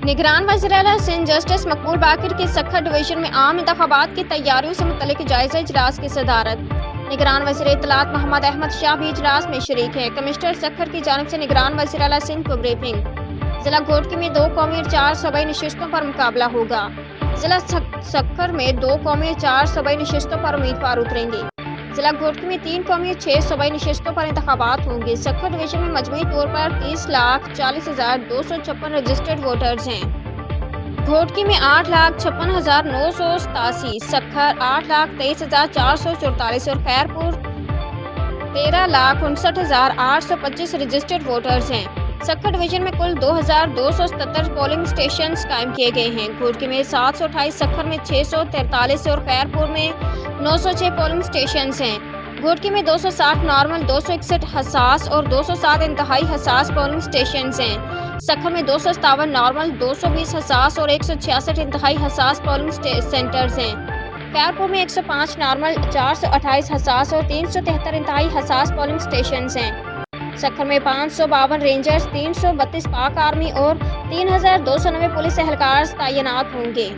نگران وزیراعلیٰ سندھ جسٹس مقبول باقر کی سکھر ڈویژن میں عام انتخابات کی تیاریوں سے متعلق جائزہ اجلاس کی صدارت۔ نگران وزیر اطلاعات محمد احمد شاہ بھی اجلاس میں شریک ہیں۔ کمشنر سکھر کی جانب سے نگران وزیراعلیٰ سندھ کو بریفنگ۔ ضلع گھوٹکی میں 2 قومی اور 4 صوبائی نشستوں پر مقابلہ ہوگا۔ ضلع سکھر میں 2 قومی اور 4 صوبائی نشستوں پر امیدوار اتریں گے۔ ضلع گھوٹکی میں 3 قومی اور 6 صوبائی نشستوں پر انتخابات ہوں گے۔ سکھر ڈویژن میں مجموعی طور پر 30,40,256 رجسٹرڈ ووٹرز ہیں۔ گھوٹکی میں 8,56,987، سکھر 8,23,444 اور خیرپور 13,59,825 رجسٹرڈ ووٹرز ہیں۔ سکھر ڈویژن میں کل 2,277 پولنگ اسٹیشنز قائم کیے گئے ہیں۔ گھوٹکی میں 728، سکھر میں 643 اور خیرپور میں 906 پولنگ اسٹیشنز ہیں۔ گھوٹکی میں 260 نارمل، 261 حساس اور 207 انتہائی حساس پولنگ اسٹیشنز ہیں۔ سکھر میں 257 نارمل، 220 حساس اور 166 انتہائی حساس پولنگ سینٹرز ہیں۔ خیرپور میں 105 نارمل، 428 حساس اور 373 انتہائی حساس پولنگ اسٹیشنز ہیں۔ سکھر میں 552 رینجرز، 332 پاک آرمی اور 3,290 پولیس اہلکار تعینات ہوں گے۔